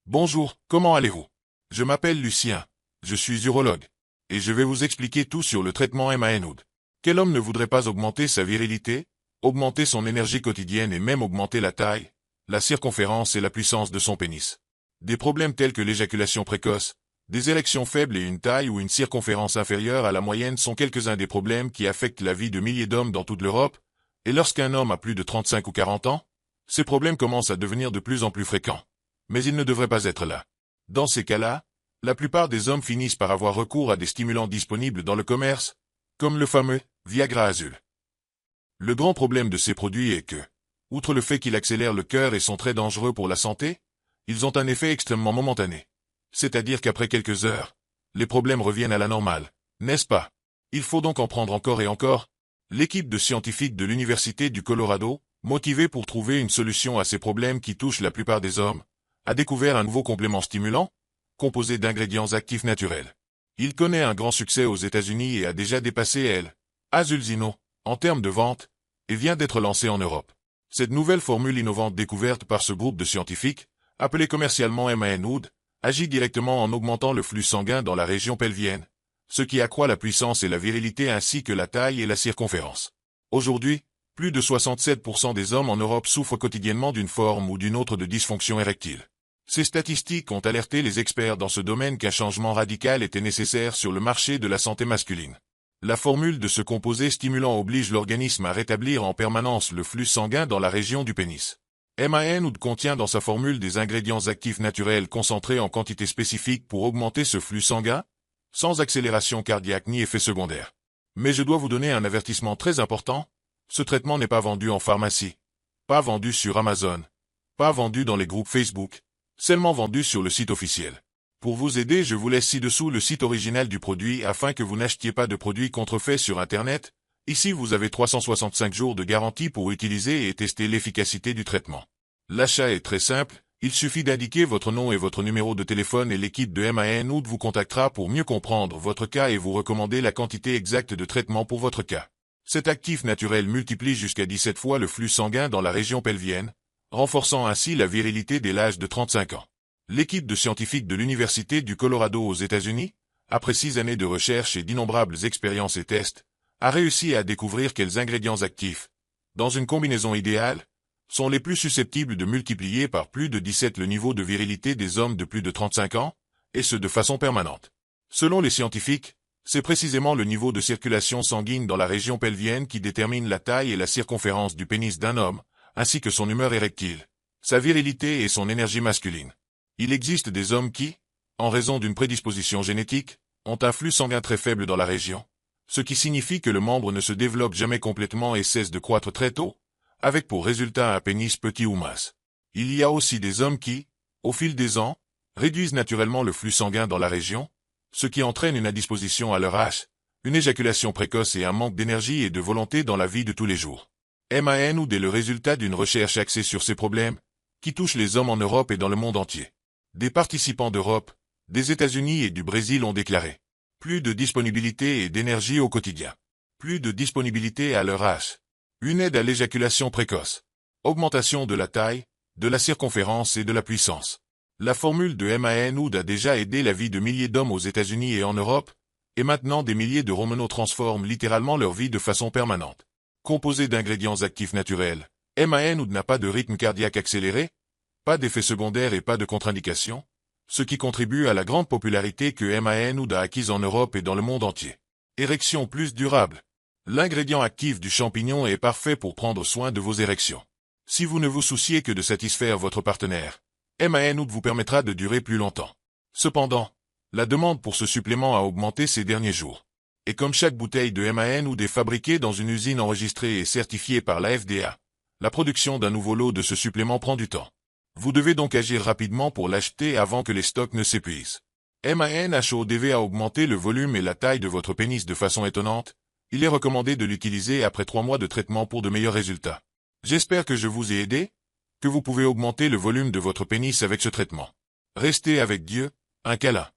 Bonjour, comment allez-vous? Je m'appelle Lucien, je suis urologue, et je vais vous expliquer tout sur le traitement MANOOD. Quel homme ne voudrait pas augmenter sa virilité, augmenter son énergie quotidienne et même augmenter la taille, la circonférence et la puissance de son pénis? Des problèmes tels que l'éjaculation précoce, des érections faibles et une taille ou une circonférence inférieure à la moyenne sont quelques-uns des problèmes qui affectent la vie de milliers d'hommes dans toute l'Europe, et lorsqu'un homme a plus de 35 ou 40 ans, ces problèmes commencent à devenir de plus en plus fréquents. Mais ils ne devraient pas être là. Dans ces cas-là, la plupart des hommes finissent par avoir recours à des stimulants disponibles dans le commerce, comme le fameux Viagra Azul. Le grand problème de ces produits est que, outre le fait qu'ils accélèrent le cœur et sont très dangereux pour la santé, ils ont un effet extrêmement momentané. C'est-à-dire qu'après quelques heures, les problèmes reviennent à la normale, n'est-ce pas? Il faut donc en prendre encore et encore. L'équipe de scientifiques de l'Université du Colorado, motivée pour trouver une solution à ces problèmes qui touchent la plupart des hommes, a découvert un nouveau complément stimulant, composé d'ingrédients actifs naturels. Il connaît un grand succès aux États-Unis et a déjà dépassé Azulzino, en termes de vente, et vient d'être lancé en Europe. Cette nouvelle formule innovante découverte par ce groupe de scientifiques, appelée commercialement MANOOD, agit directement en augmentant le flux sanguin dans la région pelvienne, ce qui accroît la puissance et la virilité ainsi que la taille et la circonférence. Aujourd'hui, plus de 67% des hommes en Europe souffrent quotidiennement d'une forme ou d'une autre de dysfonction érectile. Ces statistiques ont alerté les experts dans ce domaine qu'un changement radical était nécessaire sur le marché de la santé masculine. La formule de ce composé stimulant oblige l'organisme à rétablir en permanence le flux sanguin dans la région du pénis. MANOOD contient dans sa formule des ingrédients actifs naturels concentrés en quantité spécifique pour augmenter ce flux sanguin, sans accélération cardiaque ni effet secondaire. Mais je dois vous donner un avertissement très important, ce traitement n'est pas vendu en pharmacie, pas vendu sur Amazon, pas vendu dans les groupes Facebook, seulement vendu sur le site officiel. Pour vous aider, je vous laisse ci-dessous le site original du produit afin que vous n'achetiez pas de produits contrefaits sur Internet. Ici vous avez 365 jours de garantie pour utiliser et tester l'efficacité du traitement. L'achat est très simple, il suffit d'indiquer votre nom et votre numéro de téléphone et l'équipe de MANOOD vous contactera pour mieux comprendre votre cas et vous recommander la quantité exacte de traitement pour votre cas. Cet actif naturel multiplie jusqu'à 17 fois le flux sanguin dans la région pelvienne, renforçant ainsi la virilité dès l'âge de 35 ans. L'équipe de scientifiques de l'Université du Colorado aux États-Unis, après 6 années de recherche et d'innombrables expériences et tests, a réussi à découvrir quels ingrédients actifs, dans une combinaison idéale, sont les plus susceptibles de multiplier par plus de 17 le niveau de virilité des hommes de plus de 35 ans, et ce de façon permanente. Selon les scientifiques, c'est précisément le niveau de circulation sanguine dans la région pelvienne qui détermine la taille et la circonférence du pénis d'un homme, ainsi que son humeur érectile, sa virilité et son énergie masculine. Il existe des hommes qui, en raison d'une prédisposition génétique, ont un flux sanguin très faible dans la région, ce qui signifie que le membre ne se développe jamais complètement et cesse de croître très tôt, avec pour résultat un pénis petit ou mince. Il y a aussi des hommes qui, au fil des ans, réduisent naturellement le flux sanguin dans la région, ce qui entraîne une indisposition à leur âge, une éjaculation précoce et un manque d'énergie et de volonté dans la vie de tous les jours. MANOOD est le résultat d'une recherche axée sur ces problèmes, qui touchent les hommes en Europe et dans le monde entier. Des participants d'Europe, des États-Unis et du Brésil ont déclaré plus de disponibilité et d'énergie au quotidien, plus de disponibilité à leur âge, une aide à l'éjaculation précoce, augmentation de la taille, de la circonférence et de la puissance. La formule de MANOOD a déjà aidé la vie de milliers d'hommes aux États-Unis et en Europe, et maintenant des milliers de Romanos transforment littéralement leur vie de façon permanente. Composé d'ingrédients actifs naturels, MANOOD n'a pas de rythme cardiaque accéléré, pas d'effets secondaires et pas de contre-indications, ce qui contribue à la grande popularité que MANOOD a acquise en Europe et dans le monde entier. Érection plus durable. L'ingrédient actif du champignon est parfait pour prendre soin de vos érections. Si vous ne vous souciez que de satisfaire votre partenaire, MANOOD vous permettra de durer plus longtemps. Cependant, la demande pour ce supplément a augmenté ces derniers jours. Et comme chaque bouteille de MANOOD est fabriquée dans une usine enregistrée et certifiée par la FDA, la production d'un nouveau lot de ce supplément prend du temps. Vous devez donc agir rapidement pour l'acheter avant que les stocks ne s'épuisent. MANOOD a augmenté le volume et la taille de votre pénis de façon étonnante. Il est recommandé de l'utiliser après 3 mois de traitement pour de meilleurs résultats. J'espère que je vous ai aidé, que vous pouvez augmenter le volume de votre pénis avec ce traitement. Restez avec Dieu, un câlin.